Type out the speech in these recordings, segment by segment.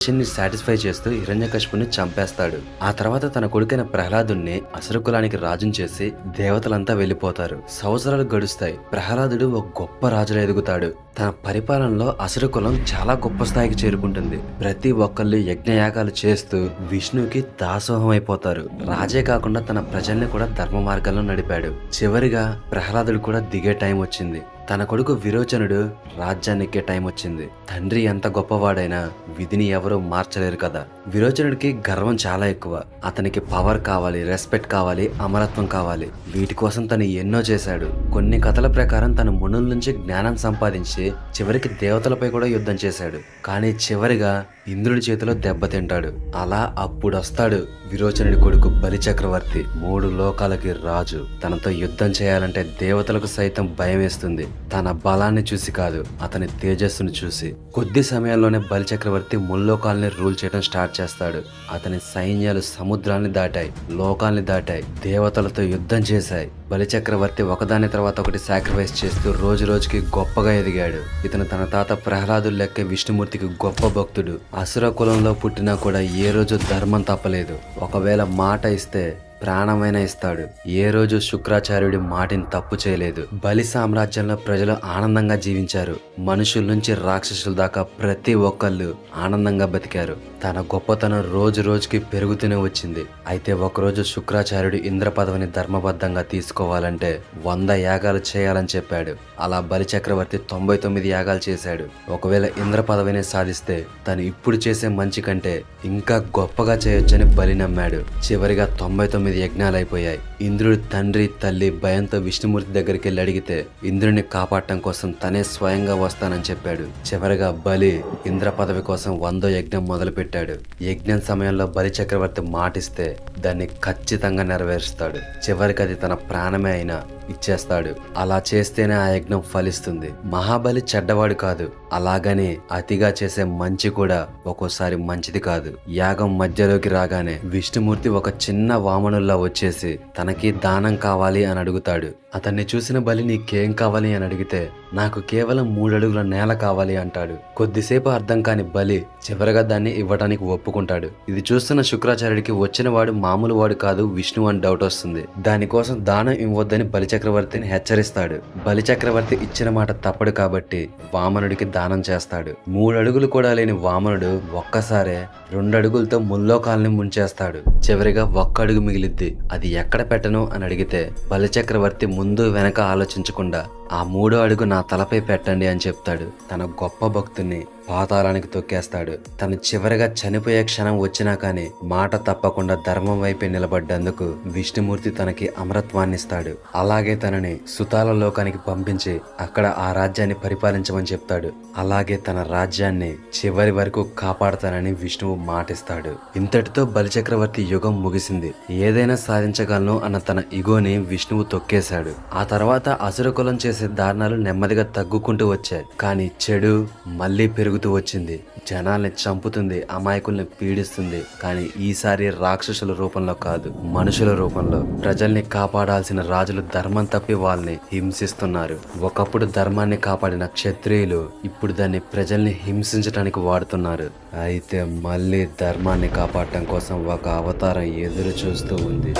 అర్జున్ని సాటిస్ఫై చేస్తూ హిరణ్యకశిపుని చంపేస్తాడు. ఆ తర్వాత తన కొడుకైన ప్రహ్లాదుని అసుర కులానికి రాజుని చేసి దేవతలంతా వెళ్లిపోతారు. సంవత్సరాలు గడుస్తాయి. ప్రహ్లాదుడు ఒక గొప్ప రాజులా ఎదుగుతాడు. తన పరిపాలనలో అసుర కులం చాలా గొప్ప స్థాయికి చేరుకుంటుంది. ప్రతి ఒక్కళ్ళు యజ్ఞయాగాలు చేస్తూ విష్ణుకి దాసోహం అయిపోతారు. రాజే కాకుండా తన ప్రజల్ని కూడా ధర్మ మార్గాల్లో నడిపాడు. చివరిగా ప్రహ్లాదుడు కూడా దిగే టైం వచ్చింది. తన కొడుకు విరోచనుడు రాజ్యాన్ని ఎక్కే టైం వచ్చింది. తండ్రి ఎంత గొప్పవాడైనా విధిని ఎవరూ మార్చలేరు కదా. విరోచనుడికి గర్వం చాలా ఎక్కువ. అతనికి పవర్ కావాలి, రెస్పెక్ట్ కావాలి, అమరత్వం కావాలి. వీటి కోసం తను ఎన్నో చేశాడు. కొన్ని కథల ప్రకారం తన మునుల నుంచి జ్ఞానం సంపాదించి చివరికి దేవతలపై కూడా యుద్ధం చేశాడు. కానీ చివరిగా ఇంద్రుడి చేతిలో దెబ్బతింటాడు. అలా అప్పుడొస్తాడు విరోచనుడి కొడుకు బలి చక్రవర్తి. 3 లోకాలకి రాజు. తనతో యుద్ధం చేయాలంటే దేవతలకు సైతం భయం వేస్తుంది. తన బలాన్ని చూసి కాదు, అతని తేజస్సును చూసి. కొద్ది సమయంలోనే బలి చక్రవర్తి ముల్లోకాల్ని రూల్ చేయడం స్టార్ట్ చేస్తాడు. అతని సైన్యాలు సముద్రాన్ని దాటాయి, లోకాల్ని దాటాయి, దేవతలతో యుద్ధం చేశాయి. బలి చక్రవర్తి ఒకదాని తర్వాత ఒకటి సాక్రిఫైస్ చేస్తూ రోజు రోజుకి గొప్పగా ఎదిగాడు. ఇతను తన తాత ప్రహ్లాదుడు లెక్క విష్ణుమూర్తికి గొప్ప భక్తుడు. అసుర కులంలో పుట్టినా కూడా ఏ రోజు ధర్మం తప్పలేదు. ఒకవేళ మాట ఇస్తే ప్రాణమైనా ఇస్తాడు. ఏ రోజు శుక్రాచార్యుడి మాటిని తప్పు చేయలేదు. బలి సామ్రాజ్యంలో ప్రజలు ఆనందంగా జీవించారు. మనుషుల నుంచి రాక్షసుల దాకా ప్రతి ఒక్కళ్ళు ఆనందంగా బతికారు. తన గొప్పతనం రోజు రోజుకి పెరుగుతూనే వచ్చింది. అయితే ఒకరోజు శుక్రాచార్యుడు ఇంద్ర పదవిని ధర్మబద్ధంగా తీసుకోవాలంటే 100 యాగాలు చేయాలని చెప్పాడు. అలా బలి చక్రవర్తి 99 యాగాలు చేశాడు. ఒకవేళ ఇంద్ర పదవిని సాధిస్తే తను ఇప్పుడు చేసే మంచి కంటే ఇంకా గొప్పగా చేయొచ్చని బలి నమ్మాడు. చివరిగా 99 యజ్ఞాలు అయిపోయాయి. ఇంద్రుడి తండ్రి తల్లి భయంతో విష్ణుమూర్తి దగ్గరికి వెళ్ళి అడిగితే ఇంద్రుడిని కాపాడటం కోసం తనే స్వయంగా వస్తానని చెప్పాడు. చివరిగా బలి ఇంద్ర పదవి కోసం 100వ యజ్ఞం మొదలు పెట్టాడు. యజ్ఞం సమయంలో బలి చక్రవర్తి మాటిస్తే దాన్ని ఖచ్చితంగా నెరవేరుస్తాడు. చివరికి అది తన ప్రాణమే అయినా ఇచ్చేస్తాడు. అలా చేస్తేనే ఆ యజ్ఞం ఫలిస్తుంది. మహాబలి చెడ్డవాడు కాదు. అలాగని అతిగా చేసే మంచి కూడా ఒక్కోసారి మంచిది కాదు. యాగం మధ్యలోకి రాగానే విష్ణుమూర్తి ఒక చిన్న వామనుల్లా వచ్చేసి తనకి దానం కావాలి అని అడుగుతాడు. అతన్ని చూసిన బలి నీకేం కావాలి అని అడిగితే నాకు కేవలం 3 అడుగుల నేల కావాలి అంటాడు. కొద్దిసేపు అర్థం కాని బలి చివరగా దాన్ని ఇవ్వడానికి ఒప్పుకుంటాడు. ఇది చూస్తున్న శుక్రాచార్యుడికి వచ్చిన వాడు మామూలు వాడు కాదు విష్ణు అని డౌట్ వస్తుంది. దానికోసం దానం ఇవ్వొద్దని బలి చక్రవర్తిని హెచ్చరిస్తాడు. బలి చక్రవర్తి ఇచ్చిన మాట తప్పడు కాబట్టి వామనుడికి దానం చేస్తాడు. 3 అడుగులు కూడా లేని వామనుడు ఒక్కసారే 2 అడుగులతో ముల్లోకాల్ని ముంచేస్తాడు. చివరిగా 1 అడుగు మిగిలిద్ది. అది ఎక్కడ పెట్టను అని అడిగితే బలి చక్రవర్తి ముందు వెనక ఆలోచించకుండా ఆ 3వ అడుగు నా తలపై పెట్టండి అని చెప్తాడు. తన గొప్ప భక్తుని పాతాళానికి తొక్కేస్తాడు. తను చివరిగా చనిపోయే క్షణం వచ్చినా కానీ మాట తప్పకుండా ధర్మం వైపే నిలబడ్డందుకు విష్ణుమూర్తి తనకి అమరత్వాన్ని ఇస్తాడు. అలాగే తనని సుతాల లోకానికి పంపించి అక్కడ ఆ రాజ్యాన్ని పరిపాలించమని చెప్తాడు. అలాగే తన రాజ్యాన్ని చివరి వరకు కాపాడతానని విష్ణువు మాటిస్తాడు. ఇంతటితో బలిచక్రవర్తి యుగం ముగిసింది. ఏదైనా సాధించగలను అన్న తన ఇగోని విష్ణువు తొక్కేశాడు. ఆ తర్వాత అసుర కులం చేసే దారుణాలు నెమ్మదిగా తగ్గుకుంటూ వచ్చాయి. కానీ చెడు మళ్ళీ పెరుగుతూ వచ్చింది. జనాల్ని చంపుతుంది, అమాయకుల్ని పీడిస్తుంది. కానీ ఈసారి రాక్షసుల రూపంలో కాదు, మనుషుల రూపంలో. ప్రజల్ని కాపాడాల్సిన రాజులు ధర్మం తప్పి వాళ్ళని హింసిస్తున్నారు. ఒకప్పుడు ధర్మాన్ని కాపాడిన క్షత్రియులు ఇప్పుడు దాన్ని ప్రజల్ని హింసించడానికి వాడుతున్నారు. అయితే మళ్ళీ ధర్మాన్ని కాపాడటం కోసం ఒక అవతారం ఎదురు చూస్తూ ఉంది.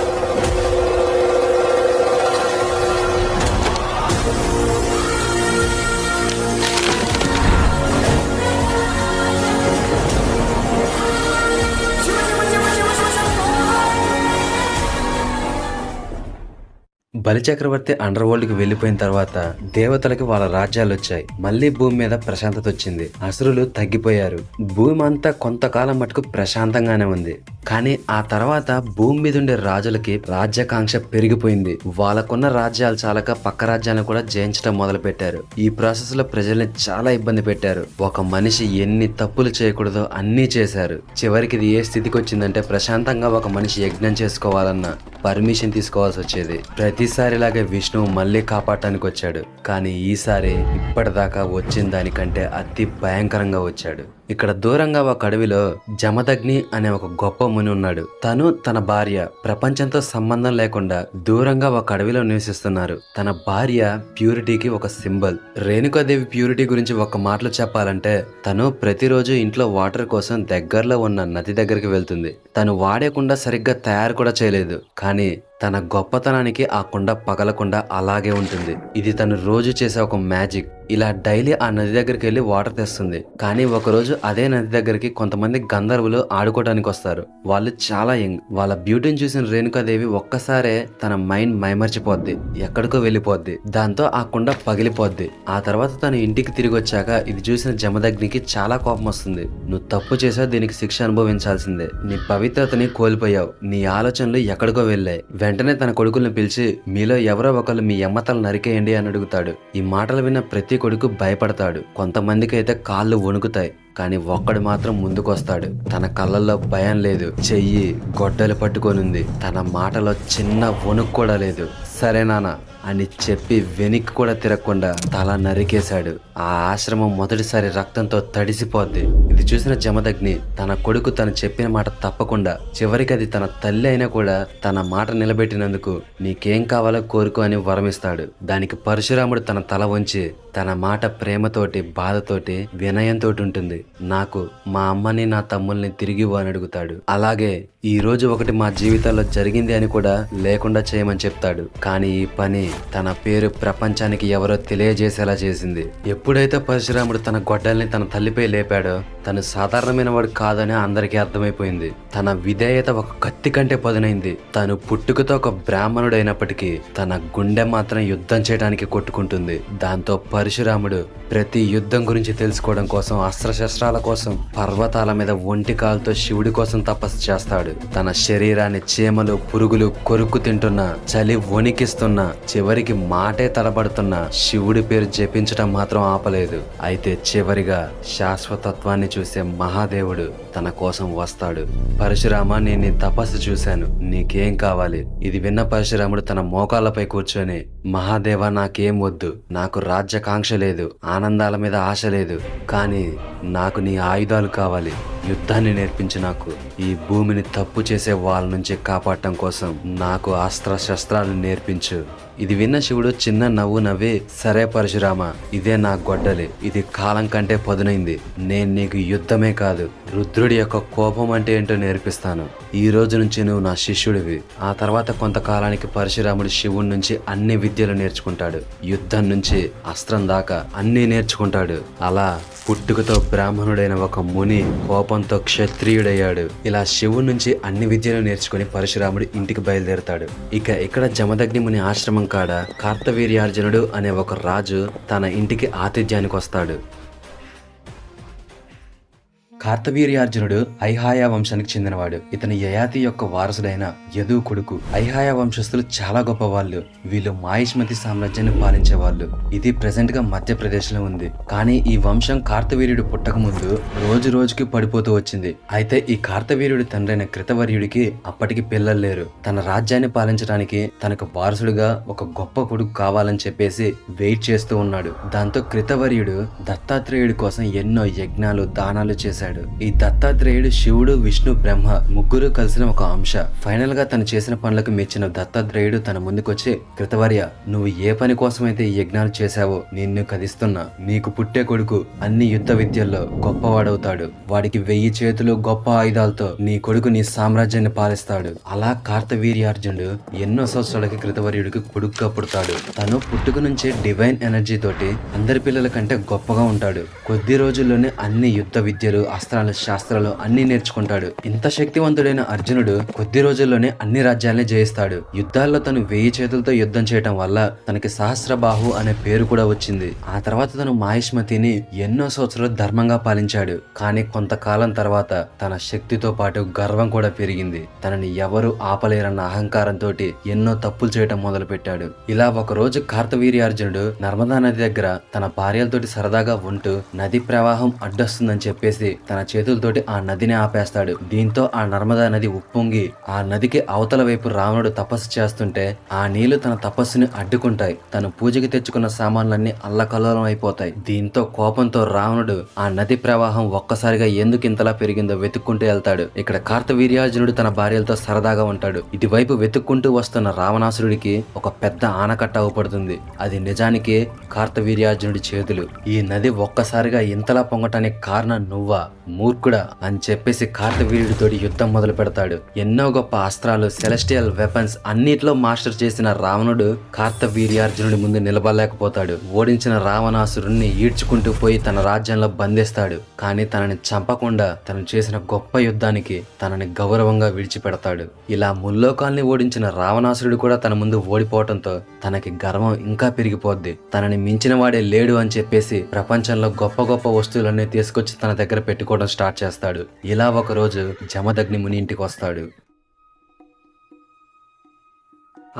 బలిచక్రవర్తి అండర్ వరల్డ్ కి వెళ్లిపోయిన తర్వాత దేవతలకి వాళ్ళ రాజ్యాలు వచ్చాయి. మళ్ళీ భూమి మీద ప్రశాంతత వచ్చింది. అసురులు తగ్గిపోయారు. భూమి అంతా కొంతకాలం మటుకు ప్రశాంతంగానే ఉంది. కానీ ఆ తర్వాత భూమి మీద ఉండే రాజులకి రాజ్యాకాంక్ష పెరిగిపోయింది. వాళ్ళకున్న రాజ్యాలు చాలక పక్క రాజ్యాలను కూడా జయించడం మొదలు పెట్టారు. ఈ ప్రాసెస్ లో ప్రజల్ని చాలా ఇబ్బంది పెట్టారు. ఒక మనిషి ఎన్ని తప్పులు చేయకూడదో అన్నీ చేశారు. చివరికి ఇది ఏ స్థితికి వచ్చిందంటే ప్రశాంతంగా ఒక మనిషి యజ్ఞం చేసుకోవాలన్నా పర్మిషన్ తీసుకోవాల్సి వచ్చేది. ప్రతిసారిలాగే విష్ణువు మళ్ళీ కాపాడటానికి వచ్చాడు. కానీ ఈసారి ఇప్పటిదాకా వచ్చిన దానికంటే అతి భయంకరంగా వచ్చాడు. ఇక్కడ దూరంగా ఒక అడవిలో జమదగ్ని అనే ఒక గొప్ప ముని ఉన్నాడు. తను తన భార్య ప్రపంచంతో సంబంధం లేకుండా దూరంగా ఒక అడవిలో నివసిస్తున్నారు. తన భార్య ప్యూరిటీకి ఒక సింబల్. రేణుకాదేవి ప్యూరిటీ గురించి ఒక మాటలో చెప్పాలంటే తను ప్రతిరోజు ఇంట్లో వాటర్ కోసం దగ్గరలో ఉన్న నది దగ్గరికి వెళ్తుంది. తను వాడే కుండ సరిగ్గా తయారు కూడా చేయలేదు, కానీ తన గొప్పతనానికి ఆ కుండ పగలకుండా అలాగే ఉంటుంది. ఇది తను రోజు చేసే ఒక మ్యాజిక్. ఇలా డైలీ ఆ నది దగ్గరికి వెళ్ళి వాటర్ తెస్తుంది. కానీ ఒకరోజు అదే నది దగ్గరికి కొంతమంది గంధర్వులు ఆడుకోవడానికి వస్తారు. వాళ్ళు చాలా యంగ్. వాళ్ళ బ్యూటీని చూసిన రేణుకాదేవి ఒక్కసారే తన మైండ్ మైమర్చిపోద్ది, ఎక్కడికో వెళ్ళిపోద్ది. దాంతో ఆ కుండ పగిలిపోద్ది. ఆ తర్వాత తను ఇంటికి తిరిగి వచ్చాక ఇది చూసిన జమదగ్నికి చాలా కోపం వస్తుంది. నువ్వు తప్పు చేసావు, దీనికి శిక్ష అనుభవించాల్సిందే. నీ పవిత్రతని కోల్పోయావు, నీ ఆలోచనలు ఎక్కడికో వెళ్ళాయి. వెంటనే తన కొడుకుల్ని పిలిచి మీలో ఎవరో ఒకళ్ళు మీ ఎమ్మతలు నరికేయండి అని అడుగుతాడు. ఈ మాటలు విన్న ప్రతి కొడుకు భయపడతాడు. కొంతమందికి అయితే కాళ్ళు వణుకుతాయి, కానీ ఒక్కడు మాత్రం ముందుకొస్తాడు. తన కళ్ళల్లో భయం లేదు, చెయ్యి గొడ్డలు పట్టుకొనుంది. తన మాటలో చిన్న వణుకు కూడా లేదు. సరే నాన్న అని చెప్పి వెనక్కి కూడా తిరగకుండా తల నరికేశాడు. ఆ ఆశ్రమం మొదటిసారి రక్తంతో తడిసిపోద్ది. ఇది చూసిన జమదగ్ని తన కొడుకు తను చెప్పిన మాట తప్పకుండా, చివరికి అది తన తల్లి అయినా కూడా తన మాట నిలబెట్టినందుకు నీకేం కావాలో కోరుకో అని వరమిస్తాడు. దానికి పరశురాముడు తన తల వంచి తన మాట ప్రేమతోటి బాధతోటి వినయంతో ఉంటుంది. నాకు మా అమ్మని నా తమ్ముల్ని తిరిగి అని అడుగుతాడు. అలాగే ఈ రోజు ఒకటి మా జీవితాల్లో జరిగింది అని కూడా లేకుండా చేయమని చెప్తాడు. కానీ ఈ పని తన పేరు ప్రపంచానికి ఎవరో తెలియజేసేలా చేసింది. ఎప్పుడైతే పరశురాముడు తన గొడ్డల్ని తన తల్లిపై లేపాడో తను సాధారణమైన వాడు కాదని అందరికీ అర్థమైపోయింది. తన విధేయత ఒక కత్తి కంటే పదునైంది. తను పుట్టుకతో ఒక బ్రాహ్మణుడు అయినప్పటికీ తన గుండె మాత్రం యుద్ధం చేయడానికి కొట్టుకుంటుంది. దాంతో పరశురాముడు ప్రతి యుద్ధం గురించి తెలుసుకోవడం కోసం, అస్త్రశస్త్రాల కోసం పర్వతాల మీద ఒంటి కాలుతో శివుడి కోసం తపస్సు చేస్తాడు. తన శరీరాన్ని చీమలు పురుగులు కొరుక్కు తింటున్నా, చలి వణికిస్తున్నా, చివరికి మాటే తడబడుతున్న శివుడి పేరు జపించడం మాత్రం ఆపలేదు. అయితే చివరిగా శాశ్వతత్వాన్ని చూసే మహాదేవుడు తన కోసం వస్తాడు. పరశురామ, నేను నీ తపస్సు చూశాను, నీకేం కావాలి? ఇది విన్న పరశురాముడు తన మోకాళ్ళపై కూర్చొని, మహాదేవ నాకేం వద్దు, నాకు రాజ్యకాంక్ష లేదు, ఆనందాల మీద ఆశ లేదు, కానీ నాకు నీ ఆయుధాలు కావాలి. యుద్ధాన్ని నేర్పించి నాకు ఈ భూమిని తప్పు చేసే వాళ్ళ నుంచి కాపాడటం కోసం నాకు అస్త్ర శస్త్రాలు నేర్పించు. ఇది విన్న శివుడు చిన్న నవ్వు నవ్వి, సరే పరశురామ, ఇదే నా గొడ్డలి, ఇది కాలం కంటే పదునైంది. నేను నీకు యుద్ధమే కాదు, రుద్రుడి యొక్క కోపం అంటే ఏంటో నేర్పిస్తాను. ఈ రోజు నుంచి నువ్వు నా శిష్యుడివి. ఆ తర్వాత కొంతకాలానికి పరశురాముడు శివుడి నుంచి అన్ని విద్యలు నేర్చుకుంటాడు. యుద్ధం నుంచి అస్త్రం దాకా అన్నీ నేర్చుకుంటాడు. అలా పుట్టుకతో బ్రాహ్మణుడైన ఒక ముని కోపంతో క్షత్రియుడయ్యాడు. ఇలా శివుడి నుంచి అన్ని విద్యలు నేర్చుకుని పరశురాముడు ఇంటికి బయలుదేరతాడు. ఇక్కడ జమదగ్ని ముని ఆశ్రమం కాడ కార్తవీర్యార్జునుడు అనే ఒక రాజు తన ఇంటికి ఆతిథ్యానికి వస్తాడు. కార్తవీర్యార్జునుడు ఐహాయ వంశానికి చెందినవాడు. ఇతని యయాతి యొక్క వారసుడైన యదు కొడుకు. ఐహాయ వంశస్థులు చాలా గొప్ప వాళ్ళు. వీళ్ళు మాహిష్మతి సామ్రాజ్యాన్ని పాలించేవాళ్ళు. ఇది ప్రెసెంట్ గా మధ్యప్రదేశ్ లో ఉంది. కానీ ఈ వంశం కార్తవీర్యుడు పుట్టక ముందు రోజు రోజుకి పడిపోతూ వచ్చింది. అయితే ఈ కార్తవీర్యుడి తండ్రైన కృతవర్యుడికి అప్పటికి పిల్లలు లేరు. తన రాజ్యాన్ని పాలించడానికి తనకు వారసుడుగా ఒక గొప్ప కొడుకు కావాలని చెప్పేసి వెయిట్ చేస్తూ ఉన్నాడు. దాంతో కృతవర్యుడు దత్తాత్రేయుడి కోసం ఎన్నో యజ్ఞాలు దానాలు చేశాడు. ఈ దత్తాత్రేయుడు శివుడు విష్ణు బ్రహ్మ ముగ్గురు కలిసిన ఒక అంశ. ఫైనల్ గా తను చేసిన పనులకు మెచ్చిన దత్తాత్రేయుడు తన ముందుకొచ్చి, కృతవర్య, నువ్వు ఏ పని కోసమైతే ఈ యజ్ఞాలు చేశావో నిన్ను కదిస్తున్నా. నీకు పుట్టే కొడుకు అన్ని యుద్ధ విద్యల్లో గొప్పవాడవుతాడు. వాడికి 1000 చేతులు గొప్ప ఆయుధాలతో నీ కొడుకు నీ సామ్రాజ్యాన్ని పాలిస్తాడు. అలా కార్తవీర్యార్జునుడు ఎన్నో సంవత్సరాలకి కృతవర్యుడికి కొడుకుగా పుడతాడు. తను పుట్టుక నుంచే డివైన్ ఎనర్జీ తోటి అందరి పిల్లల కంటే గొప్పగా ఉంటాడు. కొద్ది రోజుల్లోనే అన్ని యుద్ధ విద్యలు, అస్త్రాలు, శాస్త్రాలు అన్ని నేర్చుకుంటాడు. ఇంత శక్తివంతుడైన అర్జునుడు కొద్ది రోజుల్లోనే అన్ని రాజ్యాల్ని జయిస్తాడు. యుద్ధాల్లో తను 1000 చేతులతో యుద్ధం చేయటం వల్ల తనకి సహస్రబాహు అనే పేరు కూడా వచ్చింది. ఆ తర్వాత తను మాహిష్మతిని ఎన్నో సంవత్సరాలు ధర్మంగా పాలించాడు. కానీ కొంతకాలం తర్వాత తన శక్తితో పాటు గర్వం కూడా పెరిగింది. తనని ఎవరు ఆపలేరన్న అహంకారంతో ఎన్నో తప్పులు చేయటం మొదలు పెట్టాడు. ఇలా ఒక రోజు కార్తవీర్యార్జునుడు నర్మదా నది దగ్గర తన భార్యలతోటి సరదాగా ఉంటూ నది ప్రవాహం అడ్డొస్తుందని చెప్పేసి తన తన చేతులతోటి ఆ నదిని ఆపేస్తాడు. దీంతో ఆ నర్మదా నది ఉప్పొంగి ఆ నదికి అవతల వైపు రావణుడు తపస్సు చేస్తుంటే ఆ నీళ్లు తన తపస్సుని అడ్డుకుంటాయి. తను పూజకి తెచ్చుకున్న సామాన్లన్నీ అల్లకల్లోలం అయిపోతాయి. దీంతో కోపంతో రావణుడు ఆ నది ప్రవాహం ఒక్కసారిగా ఎందుకు ఇంతలా పెరిగిందో వెతుక్కుంటూ వెళ్తాడు. ఇక్కడ కార్తవీర్యార్జునుడు తన భార్యలతో సరదాగా ఉంటాడు. ఇటువైపు వెతుక్కుంటూ వస్తున్న రావణాసురుడికి ఒక పెద్ద ఆనకట్ట అవుపడుతుంది. అది నిజానికి కార్తవీర్యార్జునుడి చేతులు. ఈ నది ఒక్కసారిగా ఇంతలా పొంగటానికి కారణం నువ్వా మూర్ఖుడా అని చెప్పేసి కార్తవీర్యుడితోటి యుద్ధం మొదలు పెడతాడు. ఎన్నో గొప్ప అస్త్రాలు, సెలెస్టియల్ వెపన్స్ అన్నిట్లో మాస్టర్ చేసిన రావణుడు కార్తవీర్యార్జునుడి ముందు నిలబడలేకపోతాడు. ఓడించిన రావణాసురుణ్ణి ఈడ్చుకుంటూ పోయి తన రాజ్యంలో బంధిస్తాడు. కానీ తనని చంపకుండా తను చేసిన గొప్ప యుద్ధానికి తనని గౌరవంగా విడిచిపెడతాడు. ఇలా ముల్లోకాల్ని ఓడించిన రావణాసురుడు కూడా తన ముందు ఓడిపోవటంతో తనకి గర్వం ఇంకా పెరిగిపోద్ది. తనని మించిన వాడే లేడు అని చెప్పేసి ప్రపంచంలో గొప్ప గొప్ప వస్తువులన్నీ తీసుకొచ్చి తన దగ్గర పెట్టుకోవడం స్టార్ట్ చేస్తాడు. ఇలా ఒకరోజు జమదగ్ని ముని ఇంటికి వస్తాడు.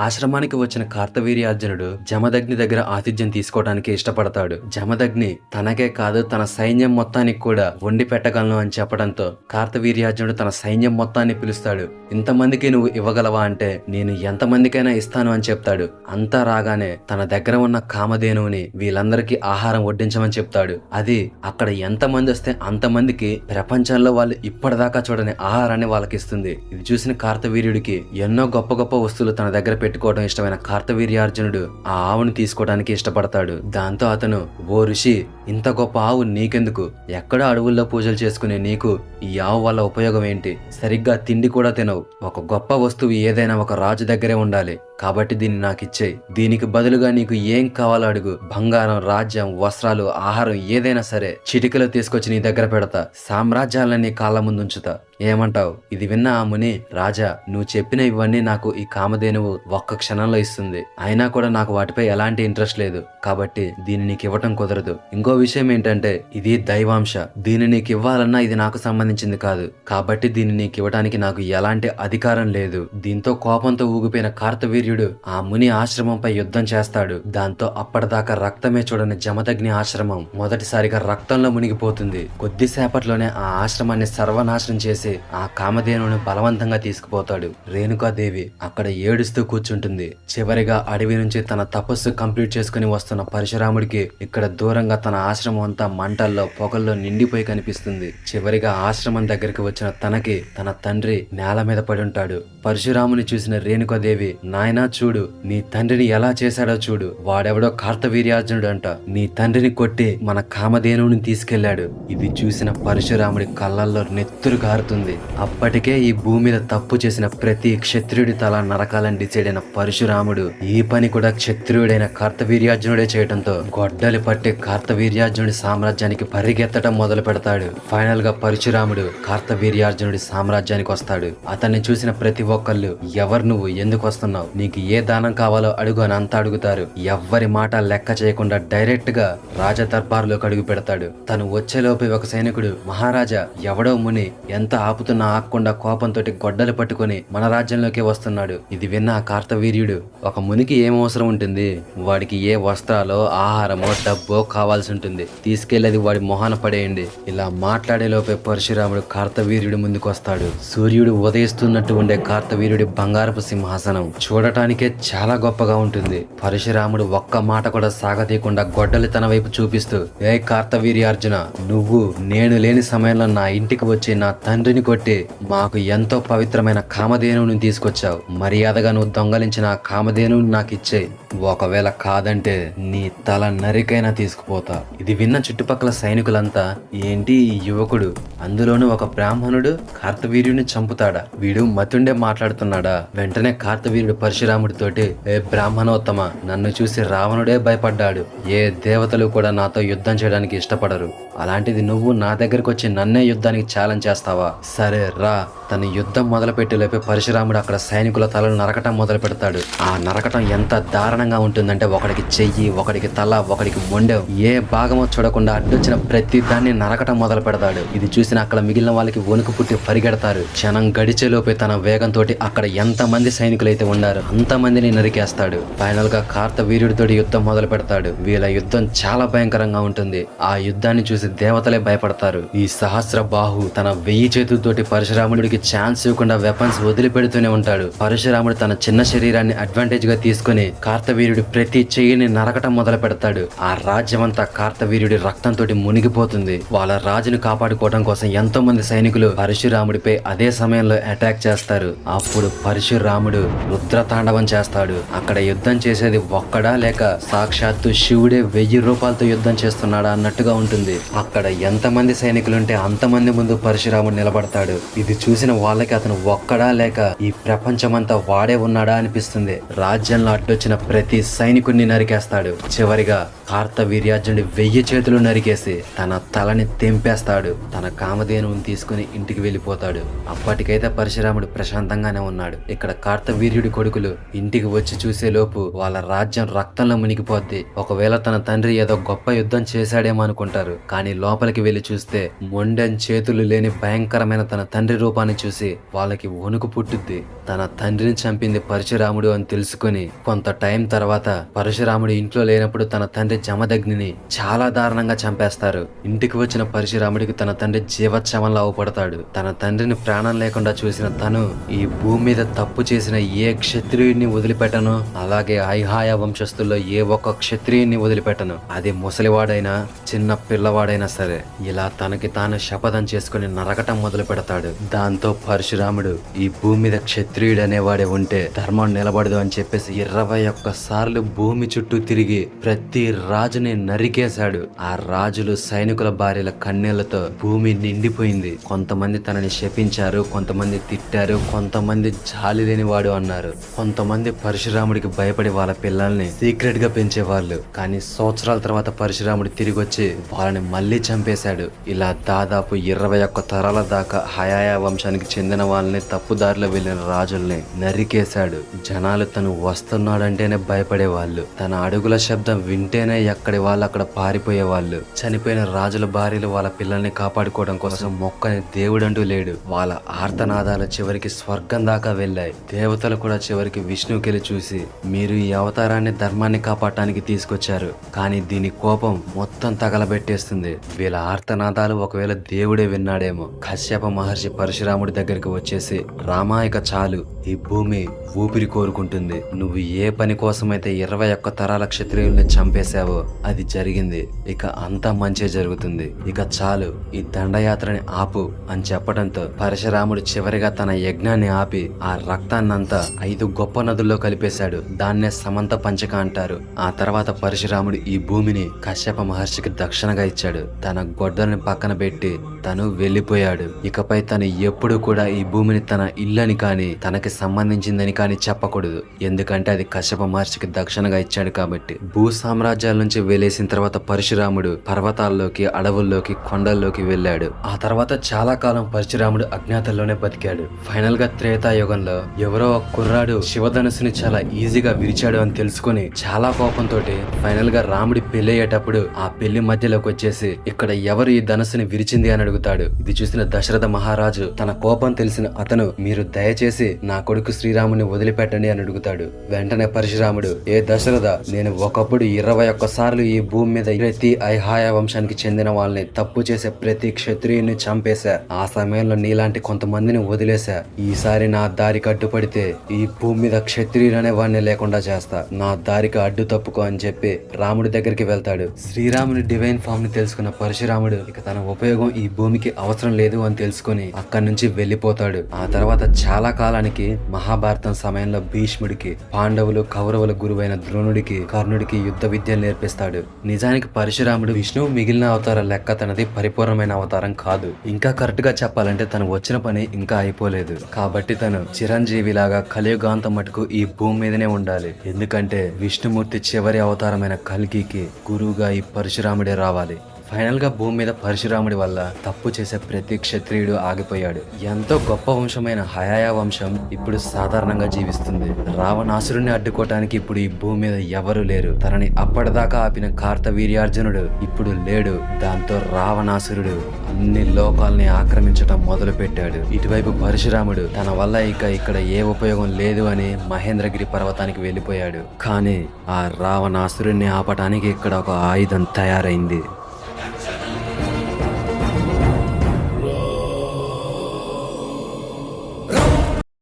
ఆశ్రమానికి వచ్చిన కార్తవీర్యార్జునుడు జమదగ్ని దగ్గర ఆతిథ్యం తీసుకోవడానికి ఇష్టపడతాడు. జమదగ్ని తనకే కాదు తన సైన్యం మొత్తానికి కూడా వండి పెట్టగలను అని చెప్పడంతో కార్తవీర్యార్జునుడు తన సైన్యం మొత్తాన్ని పిలుస్తాడు. ఇంతమందికి నువ్వు ఇవ్వగలవా అంటే నేను ఎంతమందికైనా ఇస్తాను అని చెప్తాడు. అంతా రాగానే తన దగ్గర ఉన్న కామధేనువుని వీళ్ళందరికీ ఆహారం వడ్డించమని చెప్తాడు. అది అక్కడ ఎంతమంది వస్తే అంతమందికి ప్రపంచంలో వాళ్ళు ఇప్పటిదాకా చూడని ఆహారాన్ని వాళ్ళకి ఇస్తుంది. ఇది చూసిన కార్తవీర్యుడికి ఎన్నో గొప్ప గొప్ప వస్తువులు తన దగ్గర పెట్టుకోవడం ఇష్టమైన కార్తవీర్యార్జునుడు ఆ ఆవుని తీసుకోవడానికి ఇష్టపడతాడు. దాంతో అతను, ఓ ఋషి, ఇంత గొప్ప ఆవు నీకెందుకు? ఎక్కడో అడవుల్లో పూజలు చేసుకునే నీకు ఈ ఆవు వల్ల ఉపయోగం ఏంటి? సరిగ్గా తిండి కూడా తినవు. ఒక గొప్ప వస్తువు ఏదైనా ఒక రాజు దగ్గరే ఉండాలి. కాబట్టి దీన్ని నాకు ఇచ్చేయి. దీనికి బదులుగా నీకు ఏం కావాలో అడుగు. బంగారం, రాజ్యం, వస్త్రాలు, ఆహారం ఏదైనా సరే చిటికలో తీసుకొచ్చి నీ దగ్గర పెడతా. సామ్రాజ్యాలన్నీ కాళ్ళ ముందు ఉంచుతా. ఏమంటావు? ఇది విన్న ఆ ముని, రాజా, నువ్వు చెప్పిన ఇవన్నీ నాకు ఈ కామధేనువు ఒక్క క్షణంలో ఇస్తుంది. అయినా కూడా నాకు వాటిపై ఎలాంటి ఇంట్రెస్ట్ లేదు. కాబట్టి దీన్ని నీకు ఇవ్వటం కుదరదు. ఇంకో విషయం ఏంటంటే ఇది దైవాంశ. దీన్ని నీకు ఇవ్వాలన్నా ఇది నాకు సంబంధించింది కాదు. కాబట్టి దీన్ని నీకు ఇవ్వడానికి నాకు ఎలాంటి అధికారం లేదు. దీంతో కోపంతో ఊగిపోయిన కార్తవీర్యుడు ఆ ముని ఆశ్రమంపై యుద్ధం చేస్తాడు. దాంతో అప్పటిదాకా రక్తమే చూడని జమదగ్ని ఆశ్రమం మొదటిసారిగా రక్తంలో మునిగిపోతుంది. కొద్దిసేపట్లోనే ఆ ఆశ్రమాన్ని సర్వనాశనం చేసి ఆ కామధేనును బలవంతంగా తీసుకుపోతాడు. రేణుకాదేవి అక్కడ ఏడుస్తూ కూర్చుంటుంది. చివరిగా అడవి నుంచి తన తపస్సు కంప్లీట్ చేసుకుని వస్తున్న పరశురాముడికి ఇక్కడ దూరంగా తన ఆశ్రమం అంతా మంటల్లో, పొగల్లో నిండిపోయి కనిపిస్తుంది. చివరిగా ఆశ్రమం దగ్గరికి వచ్చిన తనకి తన తండ్రి నేల మీద పడి ఉంటాడు. పరశురాముని చూసిన రేణుకాదేవి, నాయనా చూడు, నీ తండ్రిని ఎలా చేశాడో చూడు. వాడెవడో కార్తవీర్యార్జునుడు అంట. నీ తండ్రిని కొట్టి మన కామధేనువుని తీసుకెళ్లాడు. ఇది చూసిన పరశురాముడి కళ్ళల్లో నెత్తురు కారుతుంది. అప్పటికే ఈ భూమి మీద తప్పు చేసిన ప్రతి క్షత్రియుడి తల నరకాలని డిసైడ్ అయిన పరశురాముడు ఈ పని కూడా క్షత్రియుడైన కార్తవీర్యార్జునుడే చేయడంతో గొడ్డలి పట్టి కార్తవీర్యార్జునుడి సామ్రాజ్యానికి పరిగెత్తడం మొదలు పెడతాడు. ఫైనల్ గా పరశురాముడు కార్తవీర్యార్జునుడి సామ్రాజ్యానికి వస్తాడు. అతన్ని చూసిన ప్రతి ఒక్కళ్ళు, ఎవరు నువ్వు, ఎందుకు వస్తున్నావు, నీకు ఏ దానం కావాలో అడుగు అని అంతా అడుగుతారు. ఎవ్వరి మాట లెక్క చేయకుండా డైరెక్ట్ గా రాజ దర్బారులోకి అడుగు పెడతాడు. తను వచ్చేలోపే ఒక సైనికుడు, మహారాజా, ఎవడో ముని ఎంత ఆపుతున్నా ఆకుండా కోపంతో గొడ్డలు పట్టుకుని మన రాజ్యంలోకి వస్తున్నాడు. ఇది విన్న ఆ కార్తవీర్యుడు, ఒక మునికి ఏం అవసరం ఉంటుంది? వాడికి ఏ వస్త్రాలో, ఆహారమో, డబ్బో కావాల్సి ఉంటుంది. తీసుకెళ్లేది వాడి మొహాన పడేయండి. ఇలా మాట్లాడే లోపే పరశురాముడు కార్తవీర్యుడి ముందుకు వస్తాడు. సూర్యుడు ఉదయిస్తున్నట్టు ఉండే కార్తవీర్యుడి బంగారపు సింహాసనం చూడటానికే చాలా గొప్పగా ఉంటుంది. పరశురాముడు ఒక్క మాట కూడా సాగతీయకుండా గొడ్డలి తన వైపు చూపిస్తూ, ఏ కార్తవీర్యార్జున, నువ్వు నేను లేని సమయంలో నా ఇంటికి వచ్చి నా తండ్రిని కొట్టి మాకు ఎంతో పవిత్రమైన కామధేనువుని తీసుకొచ్చావు. మర్యాదగా నువ్వు దొంగలించిన ఆ కామధేనువుని నాకు ఇచ్చేయి. ఒకవేళ కాదంటే నీ తల నరికైనా తీసుకుపోతా. ఇది విన్న చుట్టుపక్కల సైనికులంతా, ఏంటి ఈ యువకుడు, అందులోనూ ఒక బ్రాహ్మణుడు కార్తవీర్యుని చంపుతాడా? వీడు మతుండే మాట్లాడుతున్నాడా? వెంటనే కార్తవీర్యుడు పరశురాముడితోటి, ఏ బ్రాహ్మణోత్తమ, నన్ను చూసి రావణుడే భయపడ్డాడు. ఏ దేవతలు కూడా నాతో యుద్ధం చేయడానికి ఇష్టపడరు. అలాంటిది నువ్వు నా దగ్గరకు వచ్చి నన్నే యుద్ధానికి ఛాలెంజ్ చేస్తావా? సరే రా. తన యుద్ధం మొదలుపెట్టేలోపే పరశురాముడు అక్కడ సైనికుల తలలు నరకటం మొదలు మొదలు పెడతాడు. ఆ నరకటం ఎంత దారుణంగా ఉంటుందంటే ఒకడికి చెయ్యి, ఒకడికి తల, ఒకడికి మొండెం, ఏ భాగమో చూడకుండా అడ్డొచ్చిన ప్రతి దాన్ని నరకటం మొదలు పెడతాడు. ఇది చూసిన అక్కడ మిగిలిన వాళ్ళకి వణుకు పుట్టి పరిగెడతారు. క్షణం గడిచేలోపే తన వేగంతో అక్కడ ఎంత మంది సైనికులైతే ఉన్నారు అంతమందిని నరికేస్తాడు. ఫైనల్ గా కార్తవీర్యుడితో యుద్ధం మొదలు పెడతాడు. వీళ్ళ యుద్ధం చాలా భయంకరంగా ఉంటుంది. ఆ యుద్ధాన్ని చూసి దేవతలే భయపడతారు. ఈ సహస్ర బాహు తన 1000 చేతులతోటి పరశురాముడికి ఛాన్స్ ఇవ్వకుండా వెపన్స్ వదిలిపెడుతూనే ఉంటాడు. పరశురాముడు తన చిన్న శరీరాన్ని అడ్వాంటేజ్ గా తీసుకుని కార్తవీర్యుడి ప్రతి చెయ్యిని నరకటం మొదలు పెడతాడు. ఆ రాజ్యమంతా కార్తవీర్యుడి రక్తంతో మునిగిపోతుంది. వాళ్ళ రాజును కాపాడుకోవడం కోసం ఎంతో మంది సైనికులు పరశురాముడిపై అదే సమయంలో అటాక్ చేస్తారు. అప్పుడు పరశురాముడు రుద్రతాండవం చేస్తాడు. అక్కడ యుద్ధం చేసేది ఒక్కడా లేక సాక్షాత్తు శివుడే 1000 రూపాయలతో యుద్ధం చేస్తున్నాడా అన్నట్టుగా ఉంటుంది. అక్కడ ఎంతమంది సైనికులుంటే అంతమంది ముందు పరశురాముడు నిలబడతాడు. ఇది చూసిన వాళ్ళకి అతను ఒక్కడా లేక ఈ ప్రపంచమంతా వాడే ఉన్నాడా అనిపిస్తుంది. రాజ్యంలో అడ్డొచ్చిన ప్రతి సైనికుడిని నరికేస్తాడు. చివరిగా కార్తవీర్యార్జునుడి 1000 చేతులు నరికేసి తన తలని తెంపేస్తాడు. తన కామధేనువుని తీసుకుని ఇంటికి వెళ్ళిపోతాడు. అప్పటికైతే పరశురాముడు ప్రశాంతంగానే ఉన్నాడు. ఇక్కడ కార్తవీర్యుడి కొడుకులు ఇంటికి వచ్చి చూసే లోపు వాళ్ళ రాజ్యం రక్తంలో మునిగిపోద్ది. ఒకవేళ తన తండ్రి ఏదో గొప్ప యుద్ధం చేశాడేమో అనుకుంటారు. కానీ లోపలికి వెళ్లి చూస్తే మొండెం చేతులు లేని భయంకరమైన తన తండ్రి రూపాన్ని చూసి వాళ్ళకి వణుకు పుట్టుద్ది. తన తండ్రిని చంపింది పరశురాముడు అని తెలుసుకుని కొంత టైం తర్వాత పరశురాముడు ఇంట్లో లేనప్పుడు తన తండ్రి జమదగ్నిని చాలా దారుణంగా చంపేస్తారు. ఇంటికి వచ్చిన పరశురాముడికి తన తండ్రి జీవోత్సవంలో అవపడతాడు. తన తండ్రిని ప్రాణం లేకుండా చూసిన తను ఈ భూమి మీద తప్పు చేసిన ఏ క్షత్రియుడిని వదిలిపెట్టను, అలాగే ఐహాయ వంశస్థుల్లో ఏ ఒక్క క్షత్రియుడిని వదిలిపెట్టను, అది ముసలివాడైనా చిన్న పిల్లవాడైనా సరే. ఇలా తనకి తాను శపథం చేసుకుని నరకటం మొదలు పెడతాడు. దాంతో పరశురాముడు ఈ భూమి మీద క్షత్రియుడు అనేవాడే ఉంటే ధర్మం నిలబడదు అని చెప్పేసి 21 సార్లు భూమి చుట్టూ తిరిగి ప్రతి రాజుని నరికేశాడు. ఆ రాజులు సైనికుల భార్యల కన్నీళ్లతో భూమి నిండిపోయింది. కొంతమంది తనని శపించారు, కొంతమంది తిట్టారు, కొంతమంది జాలి లేనివాడు అన్నారు. కొంతమంది పరశురాముడికి భయపడి వాళ్ళ పిల్లల్ని సీక్రెట్ గా పెంచేవాళ్ళు. కానీ సంవత్సరాల తర్వాత పరశురాముడు తిరిగి వచ్చి వాళ్ళని మళ్ళీ చంపేశాడు. ఇలా దాదాపు 21 తరాల దాకా హయాయ వంశానికి చెందిన వాళ్ళని తప్పుదారిలో వెళ్లిన రాజుల్ని నరికేశాడు. జనాలు తను వస్తున్నాడంటేనే భయపడేవాళ్ళు. తన అడుగుల శబ్దం వింటేనే ఎక్కడి వాళ్ళు అక్కడ పారిపోయేవాళ్ళు. చనిపోయిన రాజుల భార్యలు వాళ్ళ పిల్లల్ని కాపాడుకోవడం కోసం మొక్కని దేవుడంటూ లేడు. వాళ్ళ ఆర్తనాదాలు చివరికి స్వర్గం దాకా వెళ్ళాయి. దేవతలు కూడా చివరికి విష్ణుకెళ్ళి చూసి మీరు ఈ అవతారాన్ని ధర్మాన్ని కాపాడటానికి తీసుకొచ్చారు, కానీ దీని కోపం మొత్తం తగలబెట్టేస్తుంది. వీళ్ళ ఆర్తనాదాలు ఒకవేళ దేవుడే విన్నాడేమో. కశ్యప మహర్షి పరశురాముడి దగ్గరికి వచ్చేసి రామాయక చాలు, ఈ భూమి ఊపిరి కోరుకుంటుంది. నువ్వు ఏ పని కోసమైతే 21 తరాల క్షత్రియుల్ని చంపేశావో అది జరిగింది. ఇక అంతా మంచి జరుగుతుంది. ఇక చాలు, ఈ దండయాత్రని ఆపు అని చెప్పడంతో పరశురాముడు చివరిగా తన యజ్ఞాన్ని ఆపి ఆ రక్తాన్నంతా 5 గొప్ప నదుల్లో కలిపేశాడు. దాన్నే సమంత పంచక అంటారు. ఆ తర్వాత పరశురాముడు ఈ భూమిని కశ్యప మహర్షికి దక్షిణగా ఇచ్చాడు. తన గొడ్డల్ని పక్కన పెట్టి తను వెళ్ళిపోయాడు. ఇకపై తను ఎప్పుడు కూడా ఈ భూమిని తన ఇల్లని కానీ తనకి సంబంధించిందని కానీ చెప్పకూడదు. ఎందుకంటే అది కశ్యప మహర్షికి దక్షిణగా ఇచ్చాడు కాబట్టి. భూ సామ్రాజ్యాల నుంచి వెలేసిన తర్వాత పరశురాముడు పర్వతాల్లోకి, అడవుల్లోకి, కొండల్లోకి వెళ్ళాడు. ఆ తర్వాత చాలా కాలం పరశురాముడు అజ్ఞాతంలోనే బతికాడు. ఫైనల్ గా త్రేతాయుగంలో ఎవరో ఒక కుర్రాడు శివధనుసుని చాలా ఈజీగా విరిచాడు అని తెలుసుకుని చాలా కోపంతో ఫైనల్ గా రాముడి పెళ్లి అయ్యేటప్పుడు ఆ పెళ్లి మధ్యలోకి వచ్చేసి ఇక్కడ ఎవరు ఈ ధనుసుని విరిచింది అని అడుగుతాడు. ఇది చూసిన దశరథ మహారాజు తన కోపం తెలిసిన అతను మీరు దయచేసి నా కొడుకు శ్రీరాముని వదిలిపెట్టండి అని అడుగుతాడు. వెంటనే పరశురాముడు ఏ దశరథ, నేను ఒకప్పుడు 21 సార్లు ఈ భూమి మీద ప్రతి ఐహాయ వంశానికి చెందిన వాళ్ళని తప్పు చేసే ప్రతి క్షత్రియుని చంపేశా. ఆ సమయంలో నీలాంటి కొంతమందిని వదిలేశా. ఈసారి నా దారికి అడ్డుపడితే ఈ భూమి మీద క్షత్రియుడు అనే వాడిని లేకుండా చేస్తా. నా దారికి అడ్డు తప్పుకో అని చెప్పి రాముడి దగ్గరికి వెళ్తాడు. శ్రీరాముని డివైన్ ఫామ్ ని తెలుసుకున్న పరశురాముడు ఇక తన ఉపయోగం ఈ భూమికి అవసరం లేదు అని తెలుసుకుని అక్కడి నుంచి వెళ్లిపోతాడు. ఆ తర్వాత చాలా కాలానికి మహాభారతం సమయంలో భీష్ముడికి, పాండవులు కౌరవుల గురువైన ద్రోణుడికి, కర్ణుడికి యుద్ధ విద్యలు నేర్పిస్తాడు. నిజానికి పరశురాముడు విష్ణువు మిగిలిన అవతారం లెక్క తనది పరిపూర్ణమైన అవతారం కాదు. ఇంకా కరెక్ట్ గా చెప్పాలంటే తను వచ్చిన పని ఇంకా అయిపోలేదు. కాబట్టి తను చిరంజీవిలాగా కలియుగాంతం మటుకు ఈ భూమి మీదనే ఉండాలి. ఎందుకంటే విష్ణుమూర్తి చివరి అవతారమైన కల్కికి గురువుగా ఈ పరశురాముడే రావాలి. ఫైనల్ గా భూమి మీద పరశురాముడి వల్ల తప్పు చేసే ప్రతి క్షత్రియుడు ఆగిపోయాడు. ఎంతో గొప్ప వంశమైన హయాయ వంశం ఇప్పుడు సాధారణంగా జీవిస్తుంది. రావణాసురుణ్ణి అడ్డుకోవటానికి ఇప్పుడు ఈ భూమి మీద ఎవరు లేరు. తనని అప్పటిదాకా ఆపిన కార్తవీర్యార్జునుడు ఇప్పుడు లేడు. దాంతో రావణాసురుడు అన్ని లోకాల్ని ఆక్రమించటం మొదలు పెట్టాడు. ఇటువైపు పరశురాముడు తన వల్ల ఇక్కడ ఏ ఉపయోగం లేదు అని మహేంద్రగిరి పర్వతానికి వెళ్ళిపోయాడు. కానీ ఆ రావణాసురుణ్ణి ఆపటానికి ఇక్కడ ఒక ఆయుధం తయారైంది.